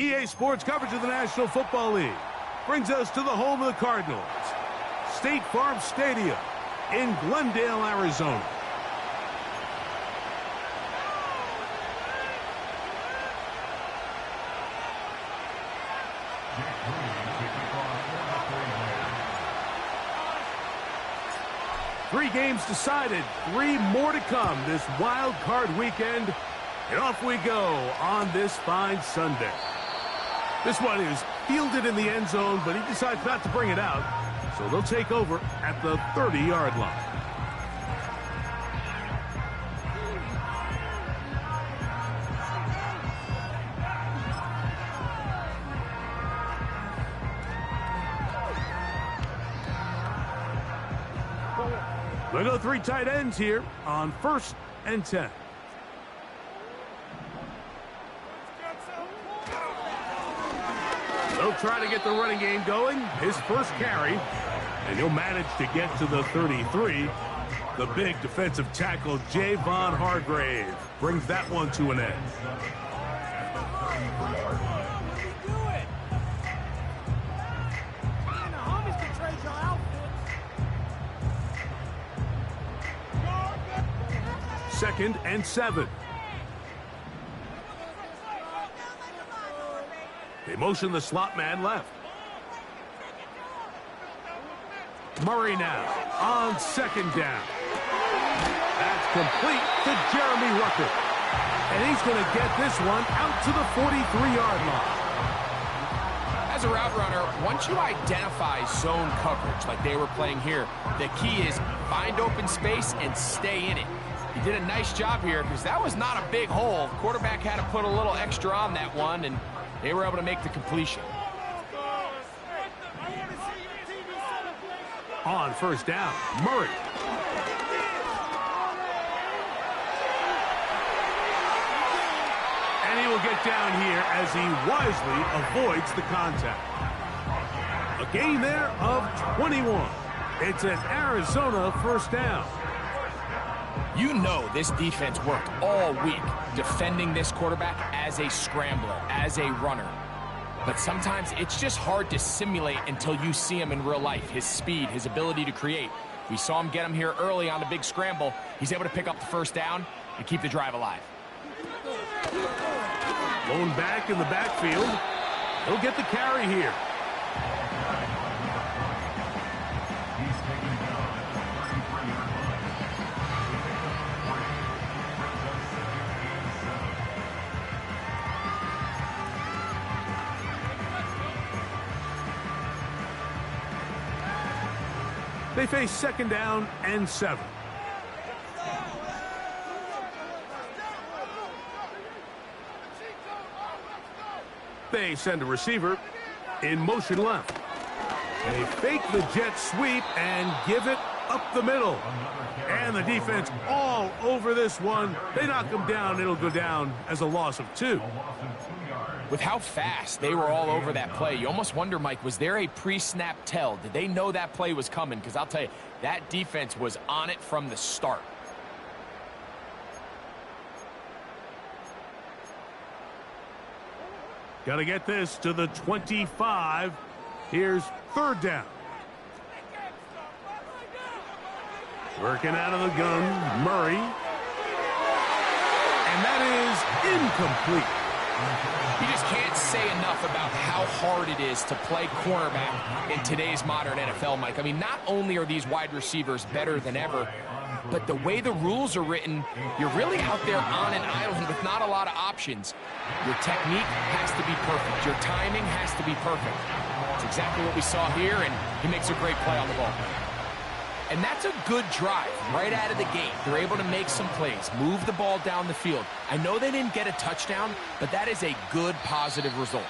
EA Sports coverage of the National Football League brings us to the home of the Cardinals, State Farm Stadium in Glendale, Arizona. Three games decided, three more to come this wild card weekend. And off we go on this fine Sunday. This one is fielded in the end zone, but he decides not to bring it out. So they'll take over at the 30-yard line. We'll go three tight ends here on 1st and 10. They'll try to get the running game going. His first carry, and he'll manage to get to the 33. The big defensive tackle, Javon Hargrave, brings that one to an end. Second and 7. They motion the slot man left. Murray now on 2nd down. That's complete to Jeremy Rucker. And he's going to get this one out to the 43-yard line. As a route runner, once you identify zone coverage like they were playing here, the key is find open space and stay in it. He did a nice job here because that was not a big hole. Quarterback had to put a little extra on that one, and they were able to make the completion. On 1st down, Murray. And he will get down here as he wisely avoids the contact. A gain there of 21. It's an Arizona 1st down. You know this defense worked all week defending this quarterback as a scrambler, as a runner. But sometimes it's just hard to simulate until you see him in real life. His speed, his ability to create. We saw him get him here early on the big scramble. He's able to pick up the 1st down and keep the drive alive. Lone back in the backfield. He'll get the carry here. They face 2nd down and 7. They send a receiver in motion left. They fake the jet sweep and give it up the middle. And the defense all over this one. They knock him down. It'll go down as a loss of 2. With how fast they were all over that play, you almost wonder, Mike, was there a pre-snap tell? Did they know that play was coming? Because I'll tell you, that defense was on it from the start. Got to get this to the 25. Here's 3rd down. Working out of the gun, Murray. And that is incomplete. You just can't say enough about how hard it is to play cornerback in today's modern NFL, Mike. I mean, not only are these wide receivers better than ever, but the way the rules are written, you're really out there on an island with not a lot of options. Your technique has to be perfect. Your timing has to be perfect. It's exactly what we saw here, and he makes a great play on the ball. And that's a good drive right out of the gate. They're able to make some plays, move the ball down the field. I know they didn't get a touchdown, but that is a good, positive result.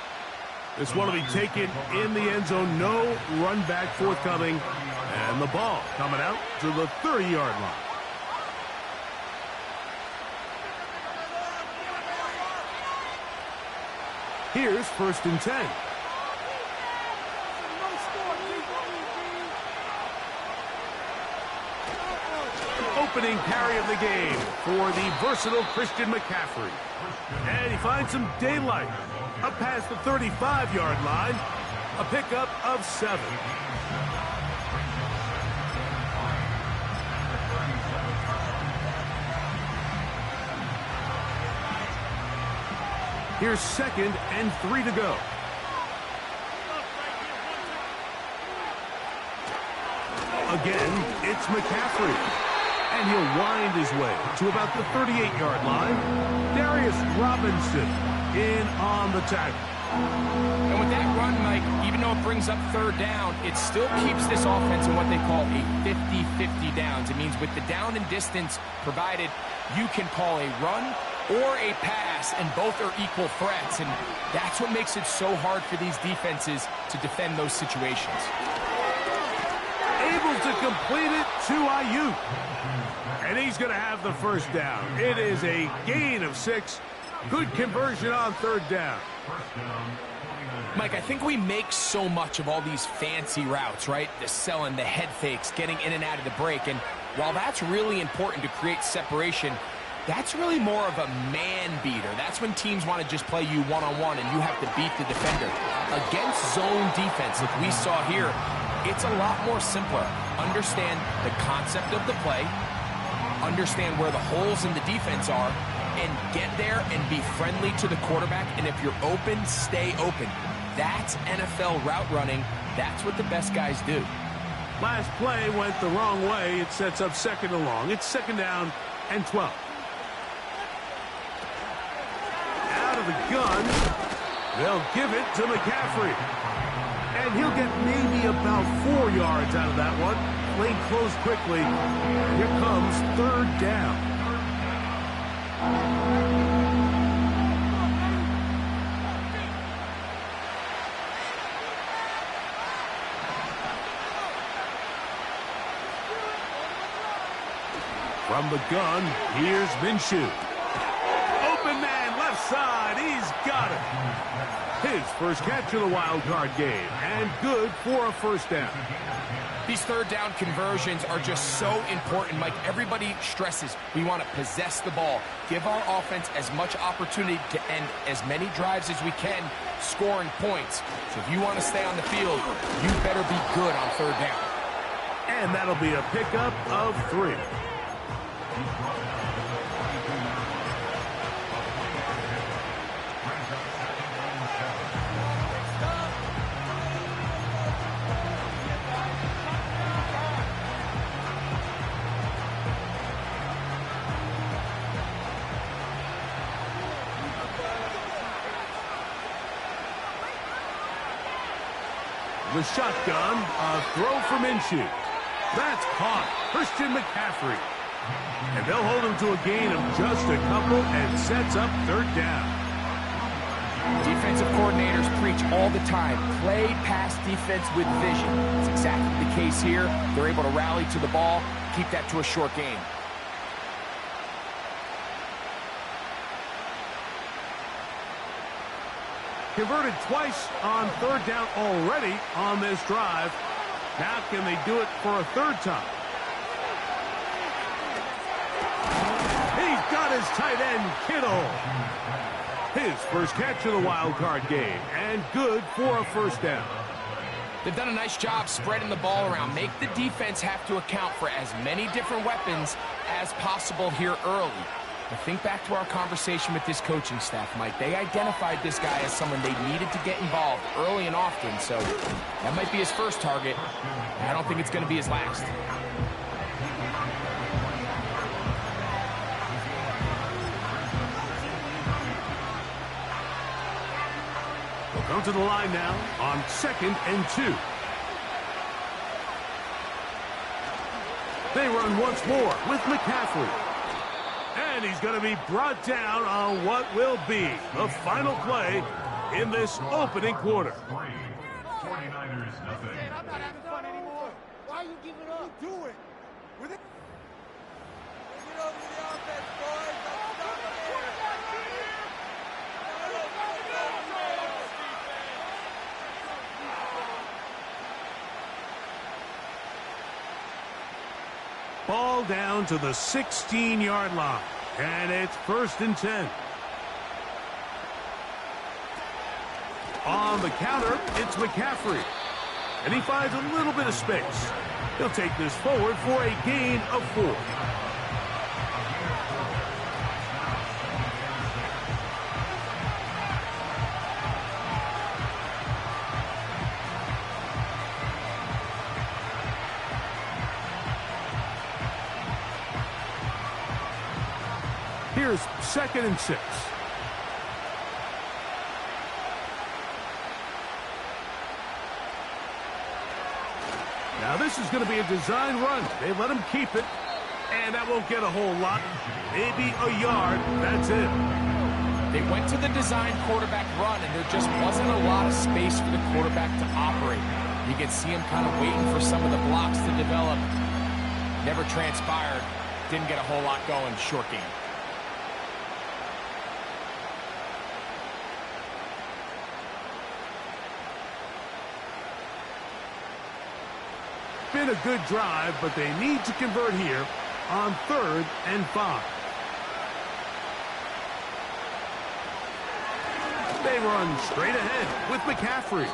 This one will be taken in the end zone. No run back forthcoming. And the ball coming out to the 30-yard line. Here's 1st and 10. opening carry of the game for the versatile Christian McCaffrey. And he finds some daylight up past the 35-yard line. A pickup of 7. Here's 2nd and 3 to go. Again, it's McCaffrey. And he'll wind his way to about the 38-yard line. Darius Robinson in on the tackle. And with that run, Mike, even though it brings up 3rd down, it still keeps this offense in what they call a 50-50 downs. It means with the down and distance provided, you can call a run or a pass, and both are equal threats. And that's what makes it so hard for these defenses to defend those situations. Able to complete it to Ayuk. And he's going to have the 1st down. It is a gain of 6. Good conversion on 3rd down. Mike, I think we make so much of all these fancy routes, right? The selling, the head fakes, getting in and out of the break. And while that's really important to create separation, that's really more of a man beater. That's when teams want to just play you one-on-one and you have to beat the defender. Against zone defense, like we saw here, it's a lot more simpler. Understand the concept of the play, understand where the holes in the defense are, and get there and be friendly to the quarterback. And if you're open, stay open. That's NFL route running. That's what the best guys do. Last play went the wrong way. It sets up 2nd and long. It's 2nd down and 12. Out of the gun. They'll give it to McCaffrey. And he'll get maybe about 4 yards out of that one. Lane closed quickly. Here comes 3rd down. From the gun, here's Minshew. Open man, left side, he's got it. His first catch of the wild card game, and good for a 1st down. These 3rd down conversions are just so important, Mike. Everybody stresses we want to possess the ball, give our offense as much opportunity to end as many drives as we can, scoring points. So if you want to stay on the field, you better be good on 3rd down. And that'll be a pickup of 3. The shotgun, a throw for Minshew. That's caught. Christian McCaffrey. And they'll hold him to a gain of just a couple and sets up 3rd down. Defensive coordinators preach all the time, play pass defense with vision. It's exactly the case here. They're able to rally to the ball, keep that to a short game. Converted twice on 3rd down already on this drive. Now can they do it for a 3rd time? He's got his tight end, Kittle. His first catch of the wild card game, and good for a 1st down. They've done a nice job spreading the ball around. Make the defense have to account for as many different weapons as possible here early. But think back to our conversation with this coaching staff, Mike. They identified this guy as someone they needed to get involved early and often, so that might be his first target. I don't think it's going to be his last. We'll come to the line now on 2nd and 2. They run once more with McCaffrey. And he's going to be brought down on what will be the final play in this opening quarter. 49ers, nothing. I'm not having fun anymore. Why are you giving up? Do it. With it. Bring it over to the offense, boys. Let's stop it. Ball down to the 16-yard line. And it's 1st and 10. On the counter, it's McCaffrey. And he finds a little bit of space. He'll take this forward for a gain of 4. Here's 2nd and 6. Now this is going to be a design run. They let him keep it, and that won't get a whole lot. Maybe a yard. That's it. They went to the design quarterback run, and there just wasn't a lot of space for the quarterback to operate. You can see him kind of waiting for some of the blocks to develop. Never transpired. Didn't get a whole lot going. Short game. Been a good drive, but they need to convert here on 3rd and 5. They run straight ahead with McCaffrey.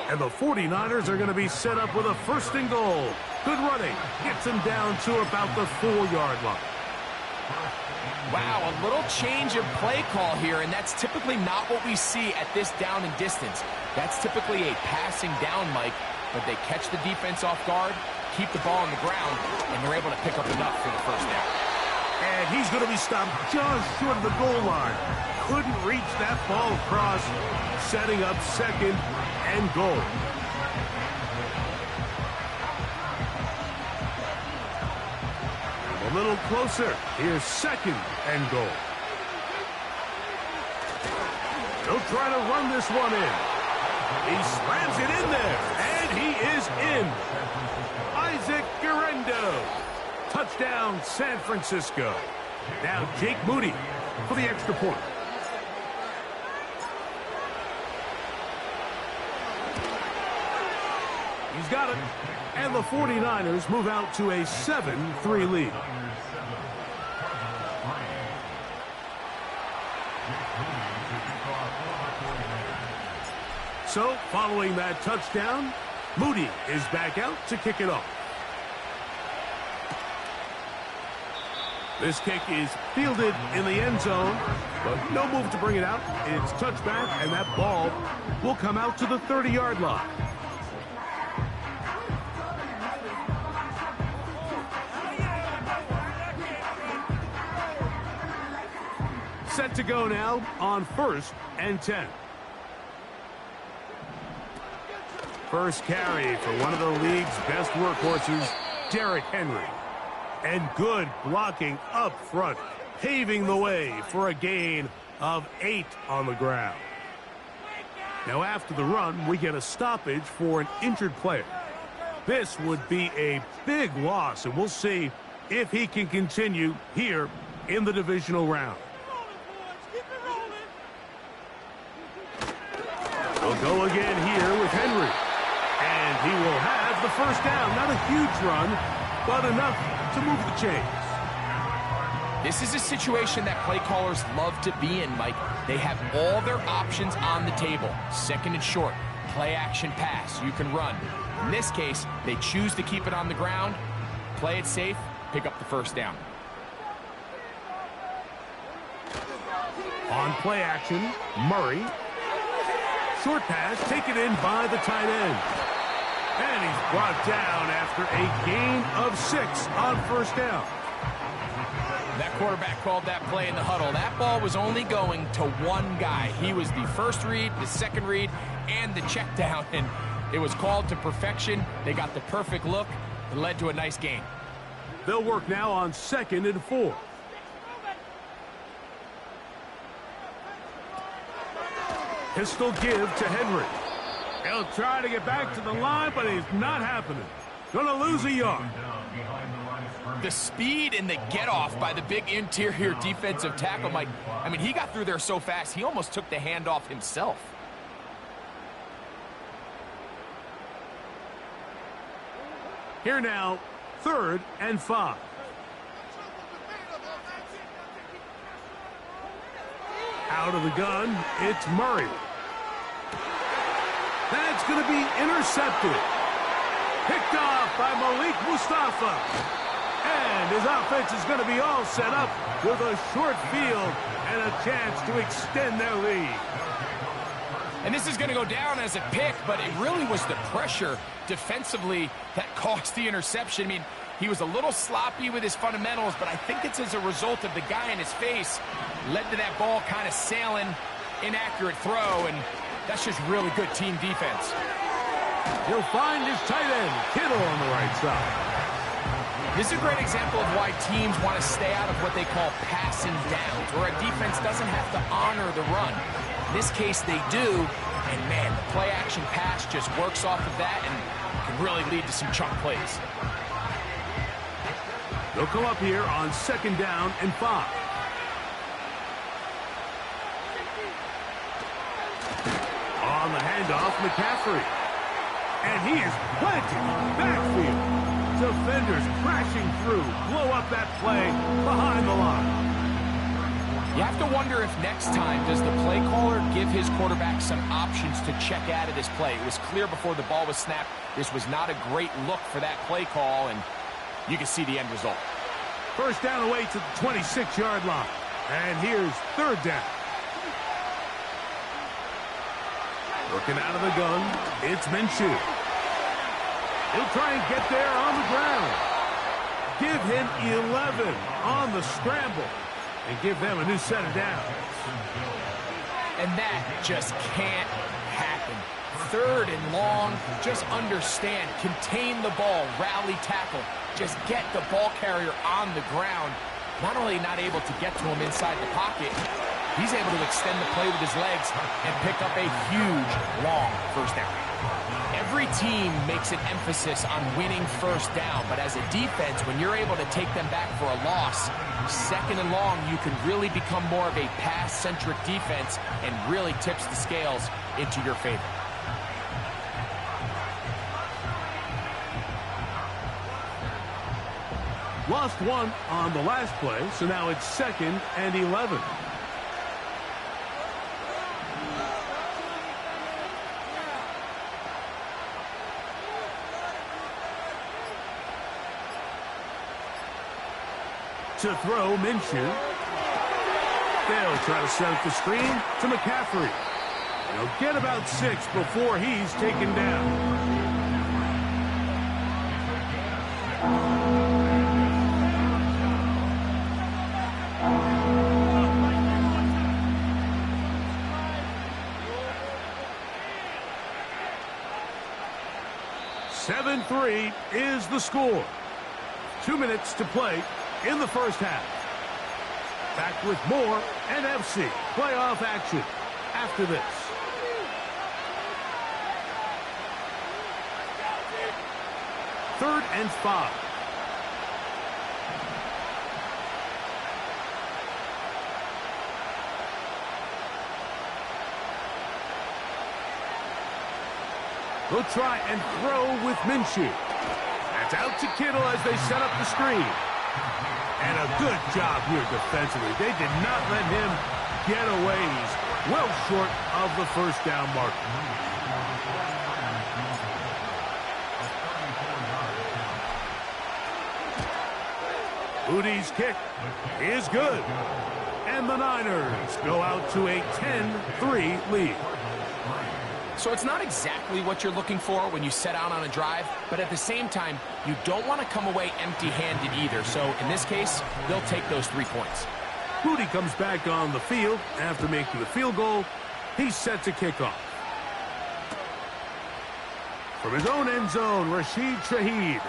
And the 49ers are going to be set up with a 1st and goal. Good running. Gets them down to about the 4-yard line. Wow, a little change of play call here, and that's typically not what we see at this down and distance. That's typically a passing down, Mike. But they catch the defense off guard, keep the ball on the ground, and they're able to pick up enough for the 1st down. And he's going to be stopped just short of the goal line. Couldn't reach that ball across, setting up 2nd and goal. A little closer. Here's 2nd and goal. They'll try to run this one in. He slams it in there, and he is in. Isaac Guerrero. Touchdown, San Francisco. Now Jake Moody for the extra point. He's got it. And the 49ers move out to a 7-3 lead. So, following that touchdown, Moody is back out to kick it off. This kick is fielded in the end zone, but no move to bring it out. It's touchback, and that ball will come out to the 30-yard line. Set to go now on 1st and 10. First carry for one of the league's best workhorses, Derrick Henry. And good blocking up front, paving the way for a gain of 8 on the ground. Now after the run, we get a stoppage for an injured player. This would be a big loss, and we'll see if he can continue here in the divisional round. They'll go again here with Henry. And he will have the 1st down. Not a huge run, but enough to move the chains. This is a situation that play callers love to be in, Mike. They have all their options on the table. 2nd and short, play action pass, you can run. In this case, they choose to keep it on the ground, play it safe, pick up the 1st down. On play action, Murray. Short pass taken in by the tight end. And he's brought down after a gain of 6 on 1st down. That quarterback called that play in the huddle. That ball was only going to one guy. He was the 1st read, the 2nd read, and the check down. And it was called to perfection. They got the perfect look. It led to a nice gain. They'll work now on 2nd and 4. Pistol give to Henry. He'll try to get back to the line, but it's not happening. Gonna lose a yard. The speed and the get-off by the big interior defensive tackle, Mike. I mean, he got through there so fast, he almost took the handoff himself. Here now, 3rd and 5. Out of the gun, it's Murray. That's going to be intercepted. Picked off by Malik Mustafa. And his offense is going to be all set up with a short field and a chance to extend their lead. And this is going to go down as a pick, but it really was the pressure defensively that caused the interception. I mean, he was a little sloppy with his fundamentals, but I think it's as a result of the guy in his face led to that ball kind of sailing, inaccurate throw, and that's just really good team defense. He'll find his tight end, Kittle, on the right side. This is a great example of why teams want to stay out of what they call passing downs, where a defense doesn't have to honor the run. In this case, they do, and man, the play-action pass just works off of that and can really lead to some chunk plays. They'll come up here on 2nd down and 5. On the handoff, McCaffrey. And he is planted backfield. Defenders crashing through, blow up that play behind the line. You have to wonder if next time does the play caller give his quarterback some options to check out of this play. It was clear before the ball was snapped this was not a great look for that play call, and you can see the end result. 1st down away to the 26-yard line. And here's 3rd down. Working out of the gun, it's Minshew. He'll try and get there on the ground. Give him 11 on the scramble and give them a new set of downs. And that just can't happen. 3rd and long, just understand, contain the ball, rally tackle, just get the ball carrier on the ground. Not only not able to get to him inside the pocket, he's able to extend the play with his legs and pick up a huge, long 1st down. Every team makes an emphasis on winning 1st down, but as a defense, when you're able to take them back for a loss, 2nd and long, you can really become more of a pass-centric defense and really tips the scales into your favor. Lost one on the last play, so now it's 2nd and 11. To throw, Minshew. They'll try to set up the screen to McCaffrey. He'll get about 6 before he's taken down. .3 is the score. 2 minutes to play in the 1st half. Back with more NFC playoff action after this. Third and 5. They'll try and throw with Minshew. That's out to Kittle as they set up the screen. And a good job here defensively. They did not let him get away. He's well short of the 1st down mark. Udi's kick is good. And the Niners go out to a 10-3 lead. So it's not exactly what you're looking for when you set out on a drive, but at the same time, you don't want to come away empty-handed either. So in this case, they'll take those 3 points. Udi comes back on the field after making the field goal. He's set to kick off. From his own end zone, Rashid Shaheed.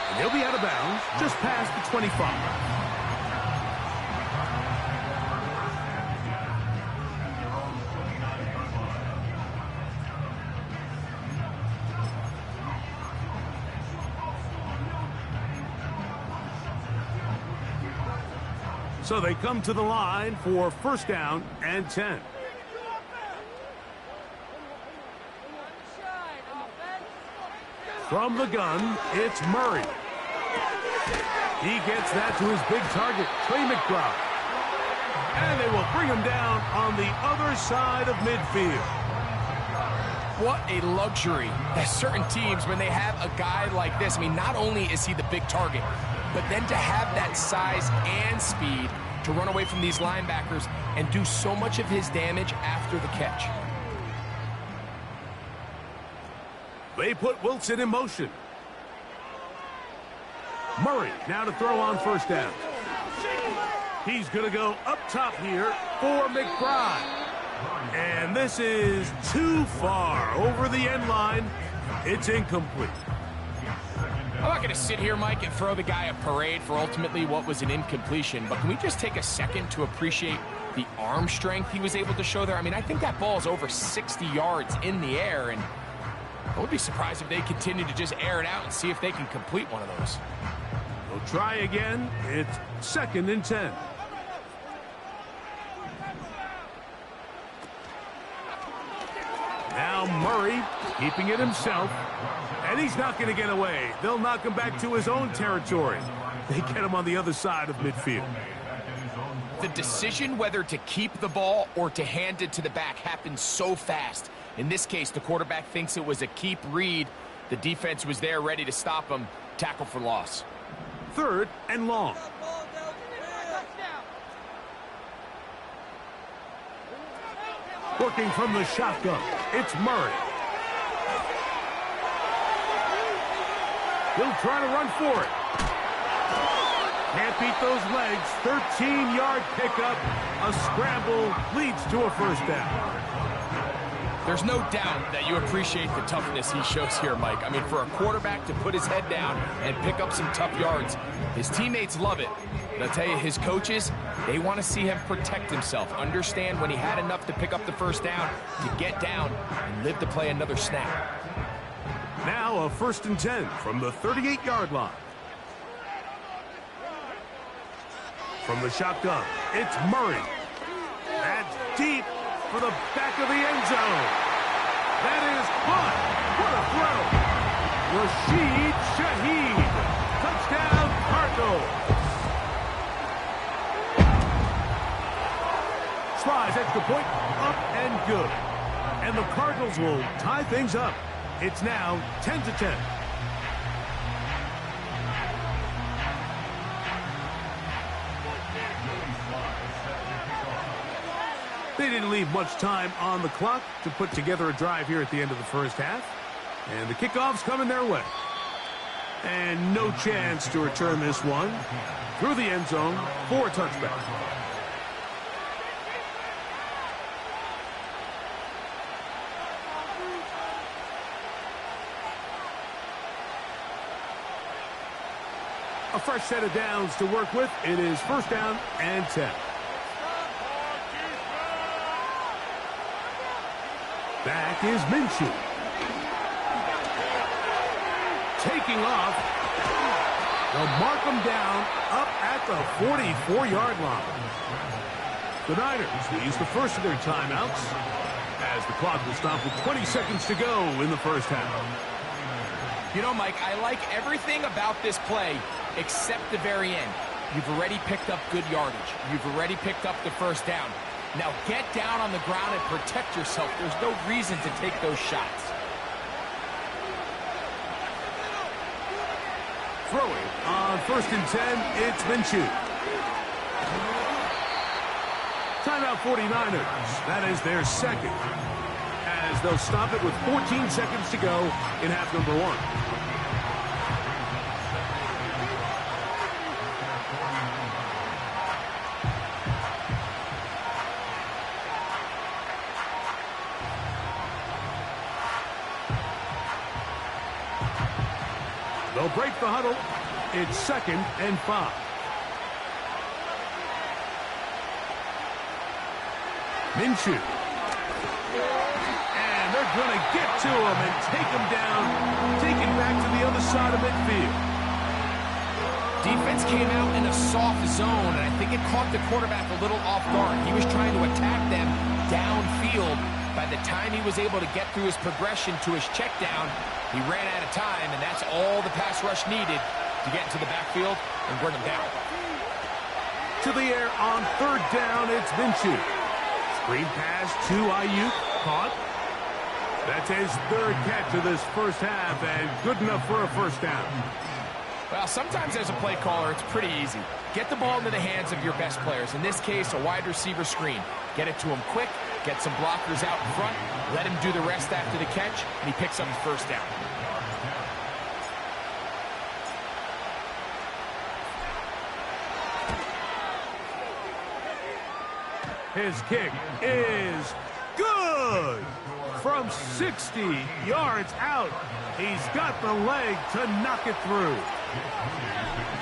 And he'll be out of bounds just past the 25. So they come to the line for 1st down and 10. From the gun, it's Murray. He gets that to his big target, Trey McBride. And they will bring him down on the other side of midfield. What a luxury that certain teams, when they have a guy like this, I mean, not only is he the big target, but then to have that size and speed to run away from these linebackers and do so much of his damage after the catch. They put Wilson in motion. Murray now to throw on first down. He's going to go up top here for McBride. And this is too far over the end line. It's incomplete. I'm not going to sit here, Mike, and throw the guy a parade for ultimately what was an incompletion, but can we just take a second to appreciate the arm strength he was able to show there? I mean, I think that ball is over 60 yards in the air, and I would be surprised if they continue to just air it out and see if they can complete one of those. We'll try again. It's 2nd and 10. Now Murray keeping it himself. And he's not going to get away. They'll knock him back to his own territory. They get him on the other side of midfield. The decision whether to keep the ball or to hand it to the back happens so fast. In this case, the quarterback thinks it was a keep read. The defense was there ready to stop him. Tackle for loss. 3rd and long. Working from the shotgun, it's Murray. He'll try to run for it. Can't beat those legs. 13-yard pickup. A scramble leads to a first down. There's no doubt that you appreciate the toughness he shows here, Mike. I mean, for a quarterback to put his head down and pick up some tough yards, his teammates love it. But I'll tell you, his coaches, they want to see him protect himself, understand when he had enough to pick up the first down, to get down and live to play another snap. Now a 1st and 10 from the 38-yard line. From the shotgun, it's Murray. That's deep for the back of the end zone. That is caught. What a throw. Rashid Shaheed. Touchdown, Cardinals. Tries extra point, up and good. And the Cardinals will tie things up. It's now 10-10. They didn't leave much time on the clock to put together a drive here at the end of the first half. And the kickoff's coming their way. And no chance to return this one through the end zone for a touchback. A fresh set of downs to work with. It is 1st down and 10. Back is Minshew. Taking off. They'll mark him down up at the 44-yard line. The Niners will use the first of their timeouts as the clock will stop with 20 seconds to go in the first half. You know, Mike, I like everything about this play except the very end. You've already picked up good yardage. You've already picked up the first down. Now get down on the ground and protect yourself. There's no reason to take those shots. Throwing on 1st and 10, it's Minshew. Timeout 49ers. That is their second. As they'll stop it with 14 seconds to go in half number 1. They'll break the huddle. It's 2nd and 5. Minshew. And they're going to get to him and take him down. Take him back to the other side of midfield. Defense came out in a soft zone, and I think it caught the quarterback a little off guard. He was trying to attack them downfield, By the time he was able to get through his progression to his check down, he ran out of time, and that's all the pass rush needed to get into the backfield and bring him down. To the air on third down, it's Minshew. Screen pass to Ayuk, caught. That's his third catch of this first half, and good enough for a first down. Well, sometimes as a play caller, it's pretty easy. Get the ball into the hands of your best players. In this case, a wide receiver screen. Get it to him quick, get some blockers out in front, let him do the rest after the catch, and he picks up his first down. His kick is good. From 60 yards out, he's got the leg to knock it through.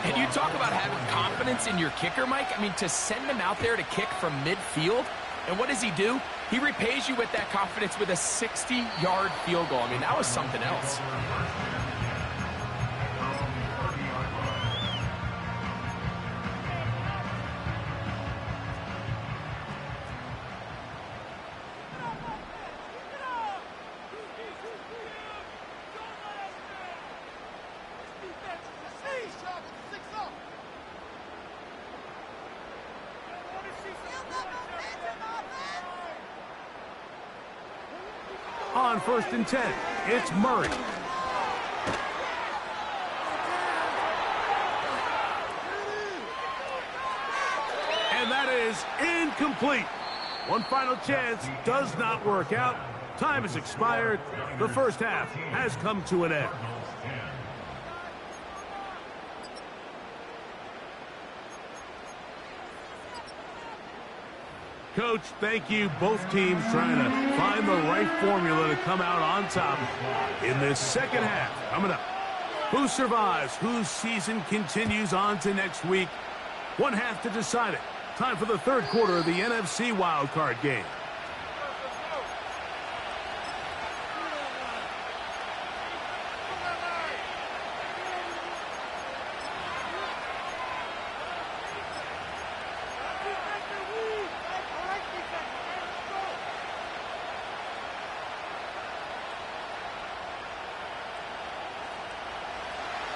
And you talk about having confidence in your kicker, Mike. I mean, to send him out there to kick from midfield, and what does he do? He repays you with that confidence with a 60-yard field goal. I mean, that was something else. On 1st and 10, it's Murray. And that is incomplete. One final chance does not work out. Time has expired. The first half has come to an end. Coach, thank you. Both teams trying to find the right formula to come out on top in this second half. Coming up, who survives, whose season continues on to next week? One half to decide it. Time for the third quarter of the NFC Wildcard game.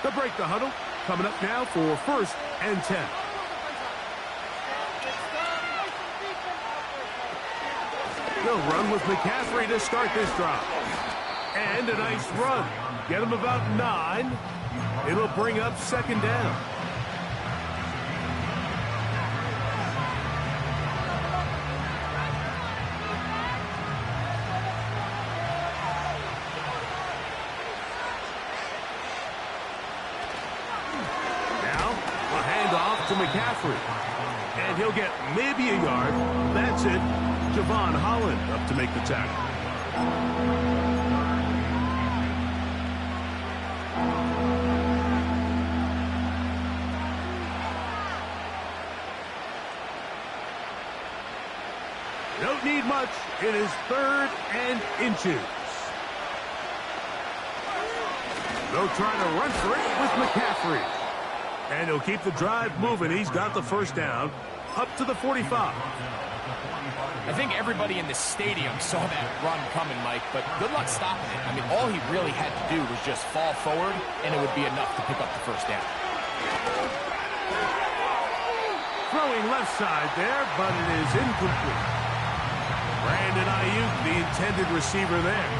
To break the huddle, coming up now for 1st and 10. They'll run with McCaffrey to start this drive. And a nice run. Get him about 9. It'll bring up 2nd down. To McCaffrey. And he'll get maybe a yard. That's it. Javon Holland up to make the tackle. Don't need much. It is 3rd and inches. They'll try to run for it with McCaffrey. And he'll keep the drive moving. He's got the first down up to the 45. I think everybody in the stadium saw that run coming, Mike, but good luck stopping it. I mean, all he really had to do was just fall forward, and it would be enough to pick up the first down. Throwing left side there, but it is incomplete. Brandon Ayuk, the intended receiver there.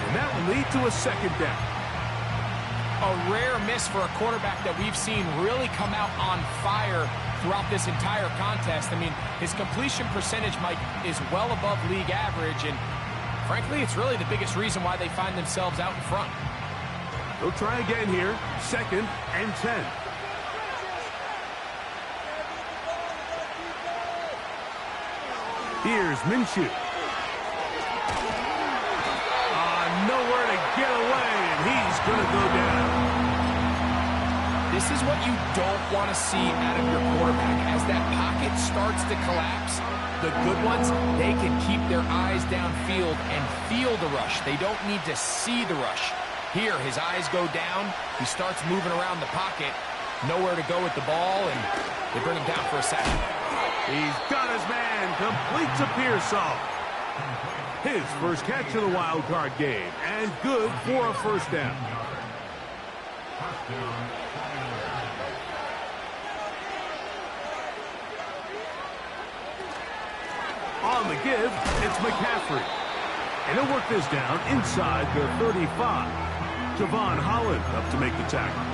And that will lead to a 2nd down. A rare miss for a quarterback that we've seen really come out on fire throughout this entire contest. I mean, his completion percentage, Mike, is well above league average, and frankly, it's really the biggest reason why they find themselves out in front. They'll try again here, 2nd and 10. Here's Minshew. Nowhere to get away, and he's going to go down. This is what you don't want to see out of your quarterback. As that pocket starts to collapse, the good ones, they can keep their eyes downfield and feel the rush. They don't need to see the rush. Here, his eyes go down. He starts moving around the pocket. Nowhere to go with the ball, and they bring him down for a sack. He's got his man. Completes a Pearsall. His first catch of the wild card game, and good for a first down. On the give, it's McCaffrey. And he'll work this down inside the 35. Javon Holland up to make the tackle.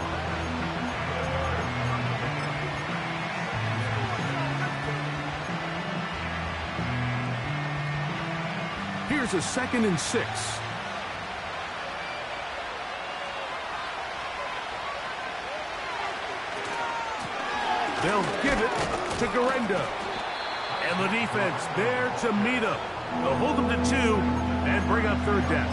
Here's a 2nd and 6. They'll give it to Garendo. And the defense there to meet him. They'll hold him to 2 and bring up 3rd down.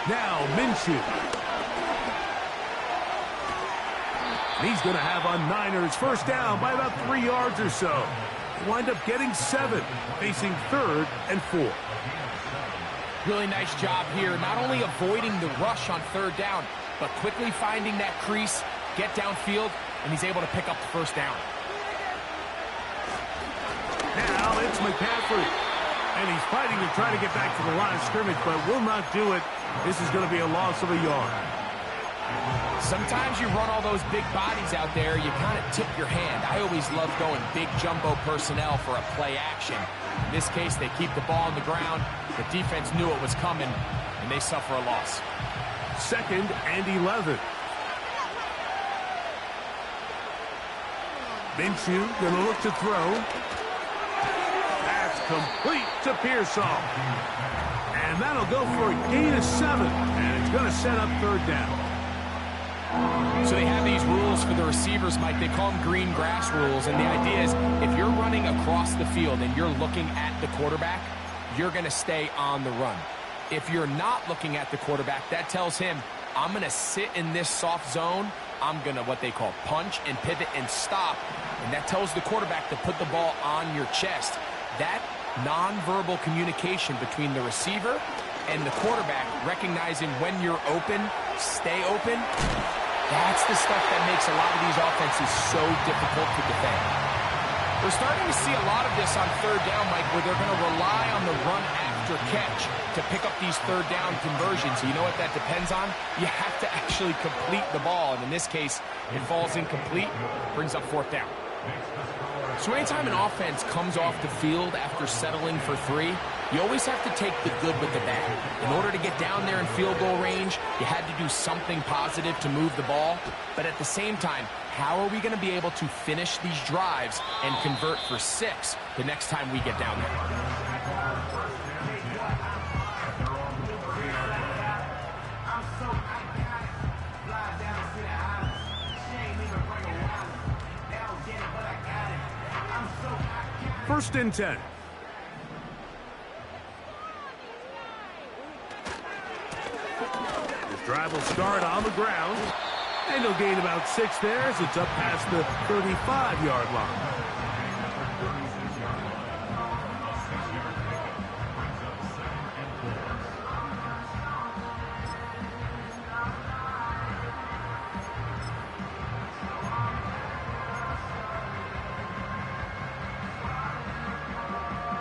Now Minshew. He's going to have a Niners first down by about 3 yards or so. Wind up getting 7, facing 3rd and 4. Really nice job here, not only avoiding the rush on 3rd down, but quickly finding that crease, get downfield, and he's able to pick up the first down. Now it's McCaffrey. And he's fighting to try to get back to the line of scrimmage, but will not do it. This is going to be a loss of a yard. Sometimes you run all those big bodies out there, you kind of tip your hand. I always love going big jumbo personnel for a play action. In this case, they keep the ball on the ground. The defense knew it was coming, and they suffer a loss. 2nd and 11. Minshew going to look to throw. That's complete to Pearsall. And that'll go for a gain of 7. And it's going to set up 3rd down. So they have these rules for the receivers, Mike. They call them green grass rules. And the idea is if you're running across the field and you're looking at the quarterback, you're going to stay on the run. If you're not looking at the quarterback, that tells him, I'm going to sit in this soft zone. I'm going to what they call punch and pivot and stop. And that tells the quarterback to put the ball on your chest. That nonverbal communication between the receiver and the quarterback, recognizing when you're open, stay open, that's the stuff that makes a lot of these offenses so difficult to defend. We're starting to see a lot of this on 3rd down, Mike, where they're going to rely on the run after catch to pick up these 3rd down conversions. You know what that depends on? You have to actually complete the ball, and in this case, it falls incomplete, brings up 4th down. So anytime an offense comes off the field after settling for 3, you always have to take the good with the bad. In order to get down there in field goal range, you had to do something positive to move the ball. But at the same time, how are we going to be able to finish these drives and convert for 6 the next time we get down there? First and 10. This drive will start on the ground. And he'll gain about 6 there as it's up past the 35-yard line.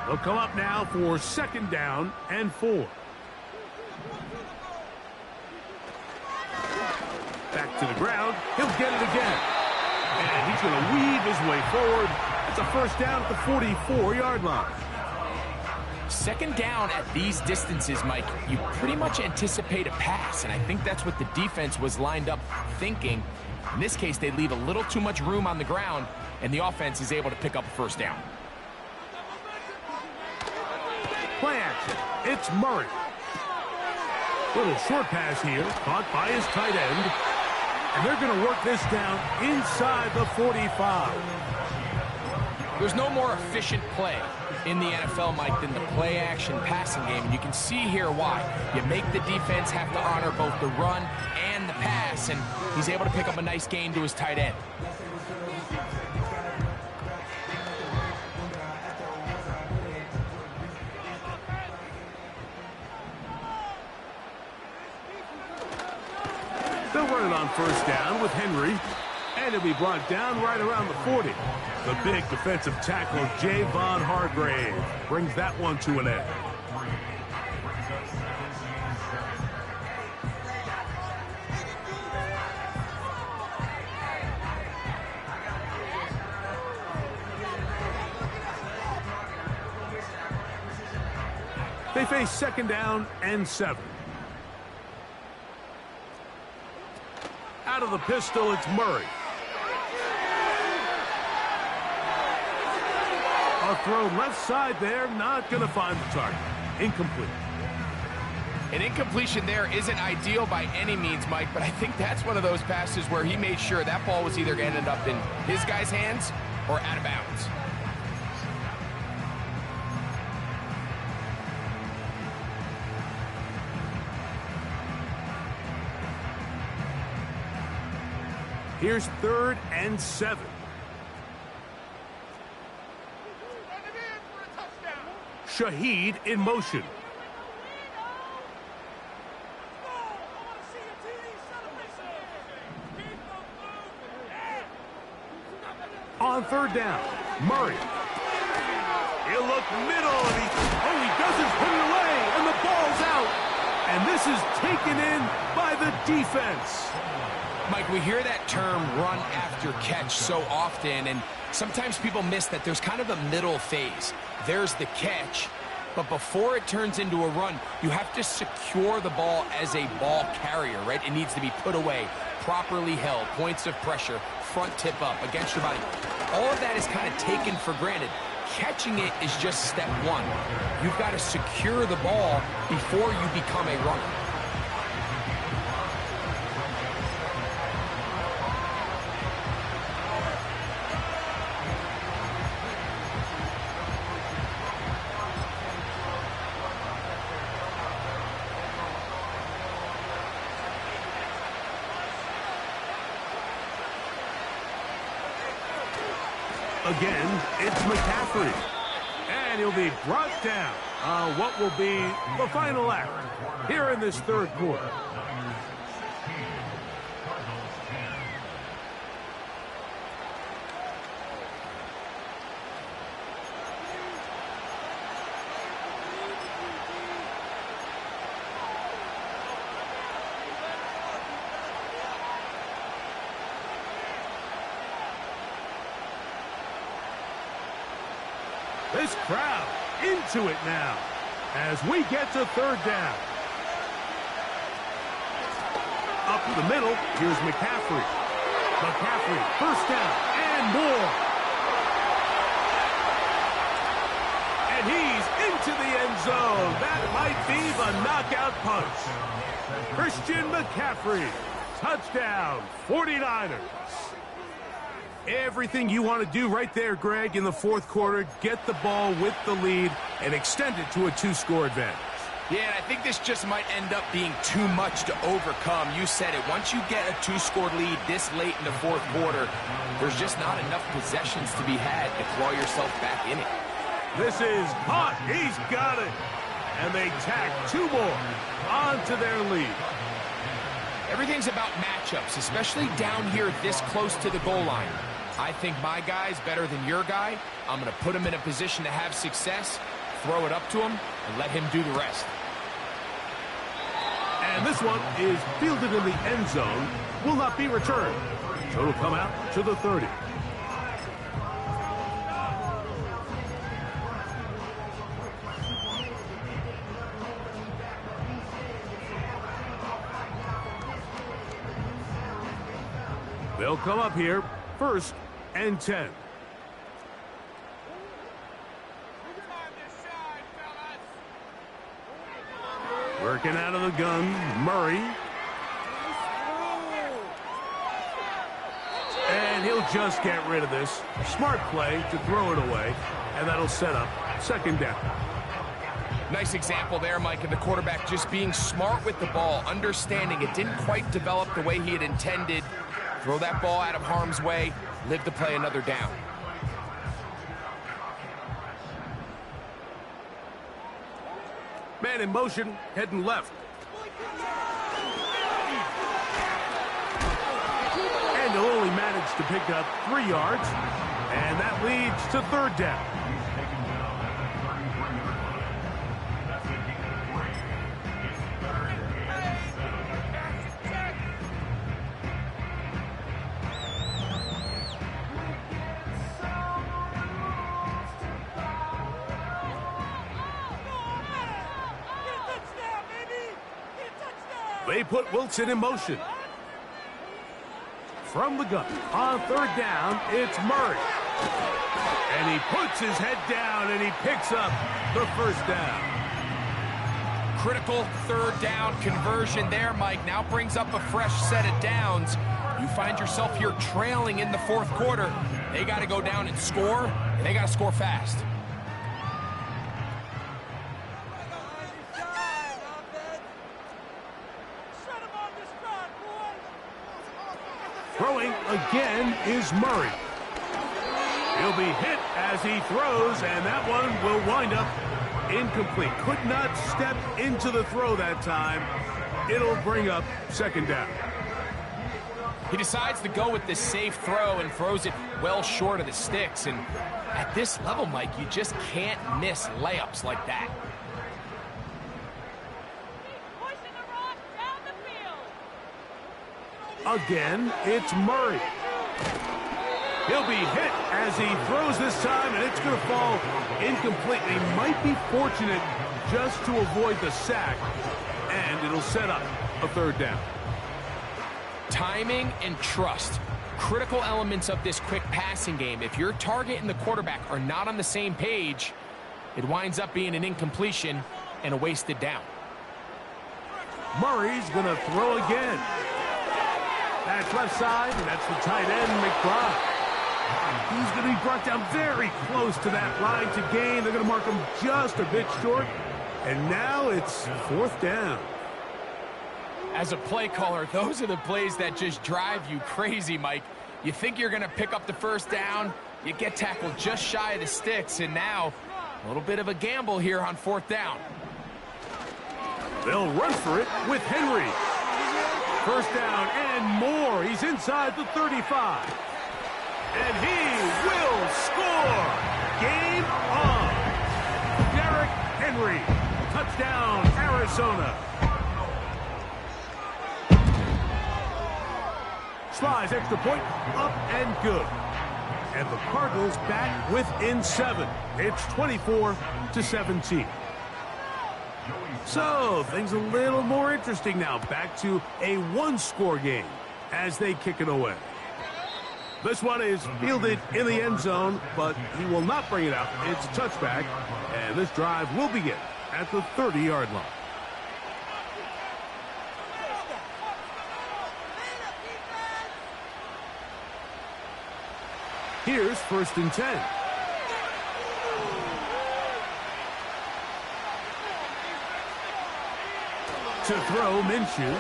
They'll come up now for 2nd down and 4. Back to the ground. He'll get it again. And he's going to weave his way forward. It's a first down at the 44-yard line. 2nd down at these distances, Mike, you pretty much anticipate a pass, and I think that's what the defense was lined up thinking. In this case, they leave a little too much room on the ground, and the offense is able to pick up a first down. Play action. It's Murray. Little short pass here, caught by his tight end. And they're going to work this down inside the 45. There's no more efficient play in the NFL, Mike, than the play-action passing game. And you can see here why. You make the defense have to honor both the run and the pass, and he's able to pick up a nice gain to his tight end. They'll run it on first down with Henry. And he'll be brought down right around the 40. The big defensive tackle, Javon Hargrave, brings that one to an end. They face second down and 7. Out of the pistol, it's Murray. A throw left side there, not going to find the target. Incomplete. An incompletion there isn't ideal by any means, Mike, but I think that's one of those passes where he made sure that ball was either going to end up in his guy's hands or out of bounds. Here's 3rd and 7. Shaheed in motion. On 3rd down, Murray. He'll look middle, and he doesn't put it away, and the ball's out. And this is taken in by the defense. Mike, we hear that term run after catch so often, and sometimes people miss that there's kind of a middle phase. There's the catch, but before it turns into a run, you have to secure the ball as a ball carrier, right? It needs to be put away, properly held, points of pressure, front tip up against your body. All of that is kind of taken for granted. Catching it is just step one. You've got to secure the ball before you become a runner. Again, it's McCaffrey. And he'll be brought down on what will be the final act here in this 3rd quarter. This crowd into it now as we get to 3rd down. Up the middle, here's McCaffrey. McCaffrey, 1st down and more. And he's into the end zone. That might be the knockout punch. Christian McCaffrey, touchdown, 49ers. Everything you want to do right there, Greg, in the 4th quarter, get the ball with the lead and extend it to a 2-score advantage. Yeah, and I think this just might end up being too much to overcome. You said it. Once you get a 2-score lead this late in the 4th quarter, there's just not enough possessions to be had to claw yourself back in it. This is hot. He's got it. And they tack 2 more onto their lead. Everything's about matchups, especially down here this close to the goal line. I think my guy's better than your guy. I'm going to put him in a position to have success, throw it up to him, and let him do the rest. And this one is fielded in the end zone, will not be returned. So it'll come out to the 30. They'll come up here, 1st and 10. Working out of the gun, Murray. And he'll just get rid of this. Smart play to throw it away, and that'll set up 2nd down. Nice example there, Mike, of the quarterback just being smart with the ball, understanding it didn't quite develop the way he had intended. Throw that ball out of harm's way, live to play another down. Man in motion, heading left. to pick up 3 yards, and that leads to third down. They put Wilson in motion. From the gun, on third down, it's Murray. And he puts his head down, and he picks up the first down. Critical third down conversion there, Mike. Now brings up a fresh set of downs. You find yourself here trailing in the fourth quarter. They got to go down and score, and they got to score fast. Throwing again is Murray. He'll be hit as he throws, and that one will wind up incomplete. Could not step into the throw that time. It'll bring up second down. He decides to go with the safe throw and throws it well short of the sticks. And at this level, Mike, you just can't miss layups like that. Again, it's Murray. He'll be hit as he throws this time, and it's going to fall incomplete. He might be fortunate just to avoid the sack, and it'll set up a third down. Timing and trust, critical elements of this quick passing game. If your target and the quarterback are not on the same page, it winds up being an incompletion and a wasted down. Murray's going to throw again. That's left side, and that's the tight end, McBride. He's going to be brought down very close to that line to gain. They're going to mark him just a bit short, and now it's fourth down. As a play caller, those are the plays that just drive you crazy, Mike. You think you're going to pick up the first down, you get tackled just shy of the sticks, and now a little bit of a gamble here on fourth down. They'll run for it with Henry. First down and more. He's inside the 35. And he will score. Game on. Derrick Henry. Touchdown, Arizona. Slides extra point, up and good. And the Cardinals back within 7. It's 24-17. So, things a little more interesting now. Back to a one-score game as they kick it away. This one is fielded in the end zone, but he will not bring it out. It's a touchback, and this drive will begin at the 30-yard line. Here's first and 10. To throw, Minshew.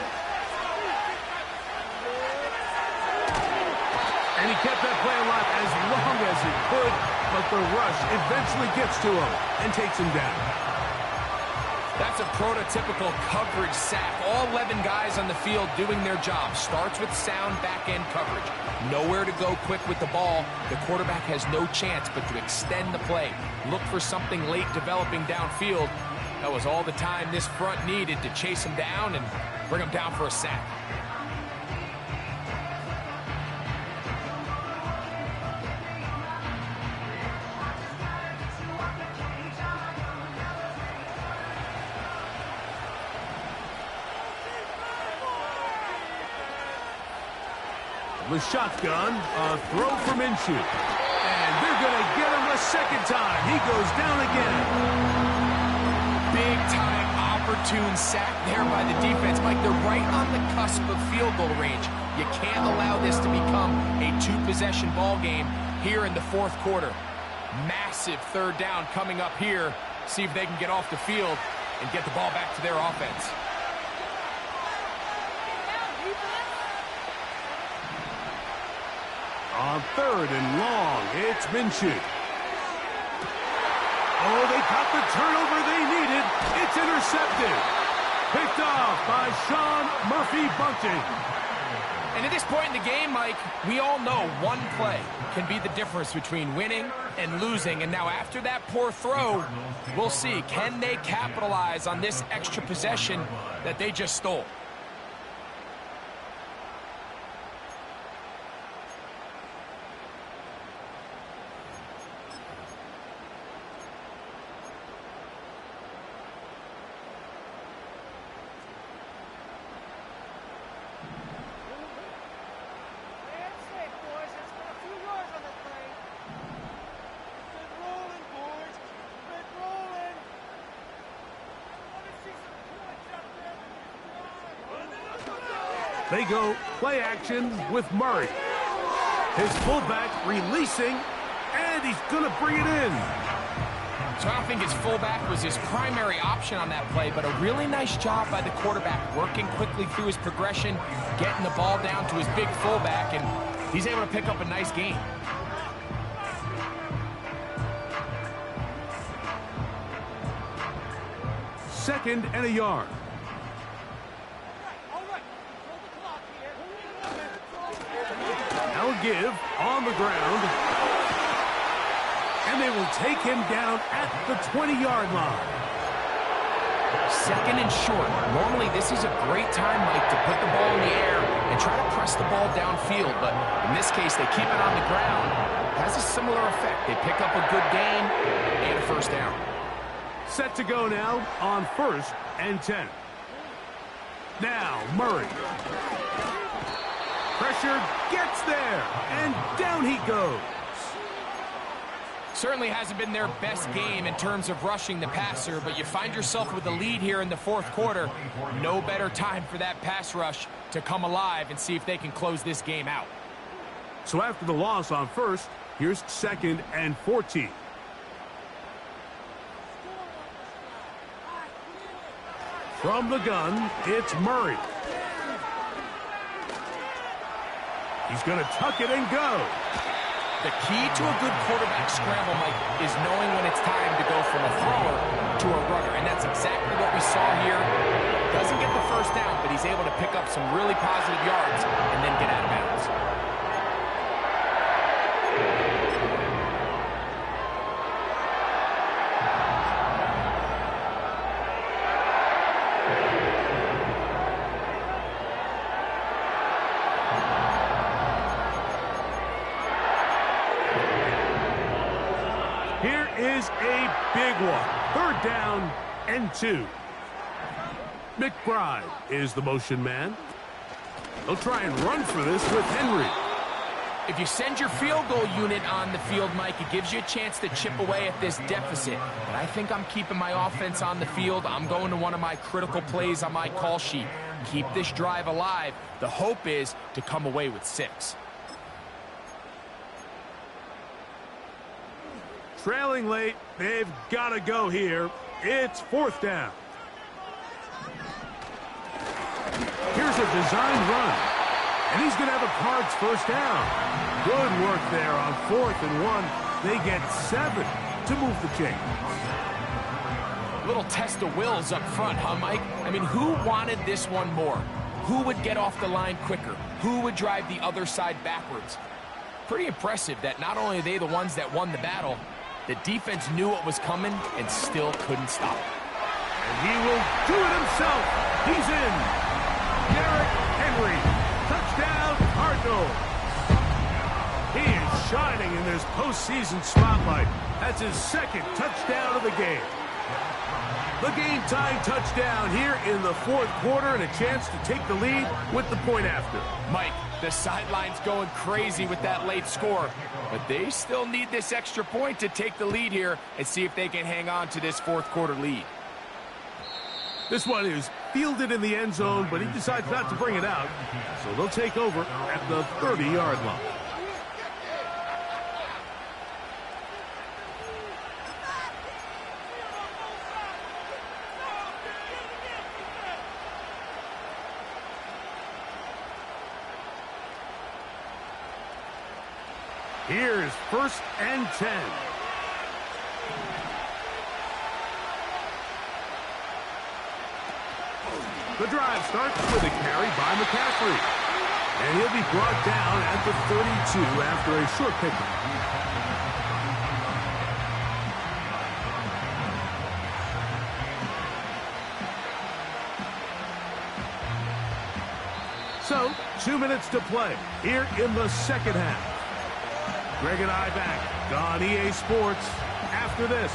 And he kept that play alive as long as he could, but the rush eventually gets to him and takes him down. That's a prototypical coverage sack. All 11 guys on the field doing their job. Starts with sound back-end coverage. Nowhere to go quick with the ball. The quarterback has no chance but to extend the play. Look for something late developing downfield. That was all the time this front needed to chase him down and bring him down for a sack. The shotgun, a throw from Minshew. And they're going to get him a second time. He goes down again. Big-time opportune sack there by the defense. Mike, they're right on the cusp of field goal range. You can't allow this to become a two-possession ball game here in the fourth quarter. Massive third down coming up here. See if they can get off the field and get the ball back to their offense. On third and long, it's Minshew. Oh, they got the turnover they needed. It's intercepted. Picked off by Sean Murphy-Bunting. And at this point in the game, Mike, we all know one play can be the difference between winning and losing. And now after that poor throw, we'll see, can they capitalize on this extra possession that they just stole? They go play action with Murray. His fullback releasing, and he's going to bring it in. So I don't think his fullback was his primary option on that play, but a really nice job by the quarterback, working quickly through his progression, getting the ball down to his big fullback, and he's able to pick up a nice gain. Second and a yard. Now a give on the ground. And they will take him down at the 20-yard line. Second and short. Normally this is a great time, Mike, to put the ball in the air and try to press the ball downfield. But in this case, they keep it on the ground. It has a similar effect. They pick up a good gain and a first down. Set to go now on 1st and 10. Now Murray. Pressure gets there, and down he goes. Certainly hasn't been their best game in terms of rushing the passer, but you find yourself with the lead here in the fourth quarter. No better time for that pass rush to come alive and see if they can close this game out. So after the loss on 1st, here's 2nd and 14. From the gun, it's Murray. He's going to tuck it and go. The key to a good quarterback scramble, Mike, is knowing when it's time to go from a thrower to a runner. And that's exactly what we saw here. Doesn't get the first down, but he's able to pick up some really positive yards and then get out of bounds. Here is a big one. 3rd down and 2. McBride is the motion man. They'll try and run for this with Henry. If you send your field goal unit on the field, Mike, it gives you a chance to chip away at this deficit. But I think I'm keeping my offense on the field. I'm going to one of my critical plays on my call sheet. Keep this drive alive. The hope is to come away with 6. Trailing late, they've got to go here. It's 4th down. Here's a design run. And he's going to have a Cards first down. Good work there on 4th and 1. They get 7 to move the chain. Little test of wills up front, huh, Mike? I mean, who wanted this one more? Who would get off the line quicker? Who would drive the other side backwards? Pretty impressive that not only are they the ones that won the battle, the defense knew what was coming and still couldn't stop it. And he will do it himself. He's in. Derrick Henry. Touchdown, Cardinals. He is shining in this postseason spotlight. That's his 2nd touchdown of the game. The game-tying touchdown here in the 4th quarter and a chance to take the lead with the point after. Mike, the sideline's going crazy with that late score, but they still need this extra point to take the lead here and see if they can hang on to this 4th quarter lead. This one is fielded in the end zone, but he decides not to bring it out, so they'll take over at the 30-yard line. Here's 1st and 10. The drive starts with a carry by McCaffrey. And he'll be brought down at the 32 after a short pickup. So, 2 minutes to play here in the second half. Greg and I back on EA Sports after this.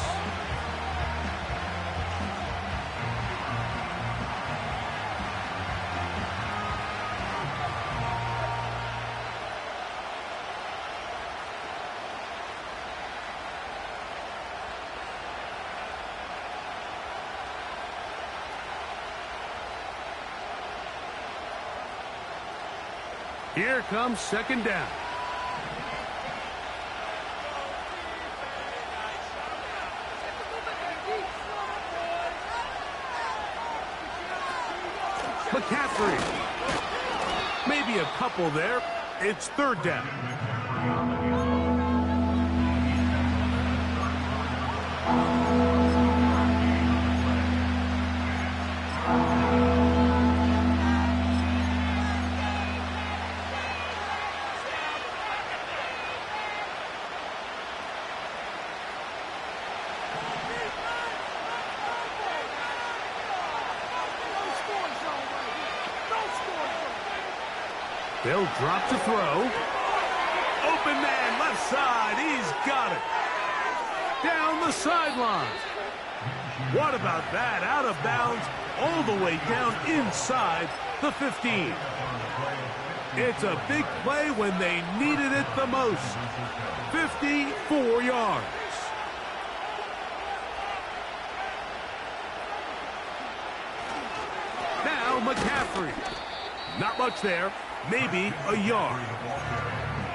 Here comes second down. McCaffrey. Maybe a couple there. It's third down. They'll drop to throw. Open man, left side. He's got it. Down the sideline. What about that? Out of bounds, all the way down inside the 15. It's a big play when they needed it the most. 54 yards. Now McCaffrey. Not much there. Maybe a yard.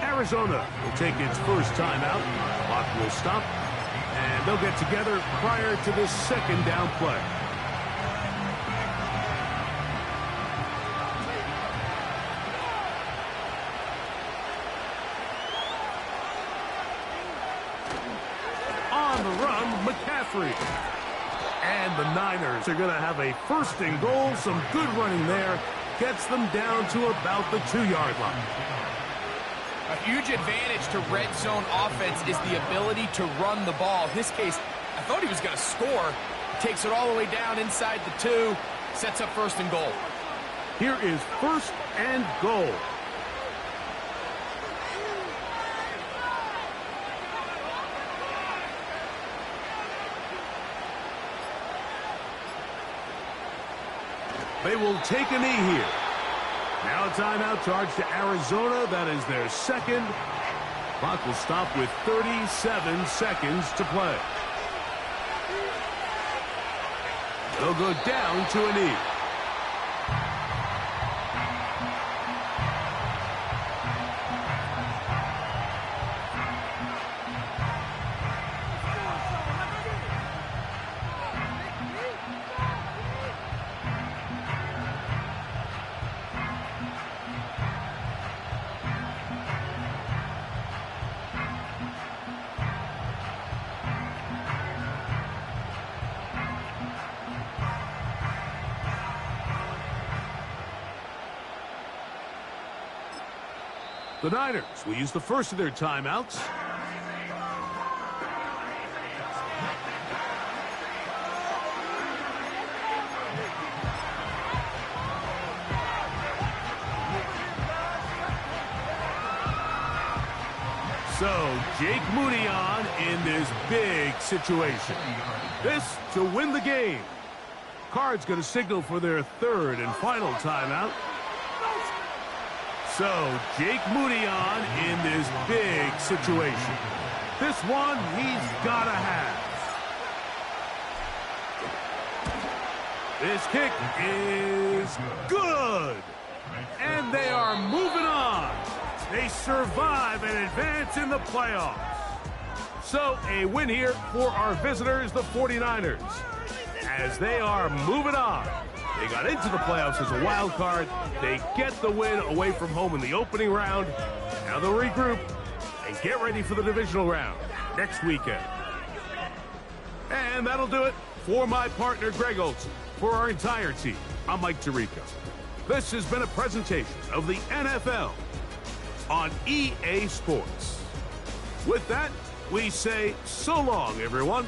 Arizona will take its first timeout. Clock will stop. And they'll get together prior to the second down play. On the run, McCaffrey. And the Niners are going to have a first and goal. Some good running there. Gets them down to about the 2-yard line. A huge advantage to red zone offense is the ability to run the ball. In this case, I thought he was going to score. Takes it all the way down inside the 2. Sets up first and goal. Here is first and goal. They will take a knee here. Now a timeout charge to Arizona. That is their second. Clock will stop with 37 seconds to play. They'll go down to a knee. The Niners will use the first of their timeouts. So, Jake Moody on in this big situation. This to win the game. Cards going to signal for their third and final timeout. So, Jake Moody on in this big situation. This one he's got to have. This kick is good. And they are moving on. They survive and advance in the playoffs. So, a win here for our visitors, the 49ers. As they are moving on. They got into the playoffs as a wild card. They get the win away from home in the opening round. Now they'll regroup and get ready for the divisional round next weekend. And that'll do it for my partner, Greg Olson. For our entire team, I'm Mike Tirico. This has been a presentation of the NFL on EA Sports. With that, we say so long, everyone.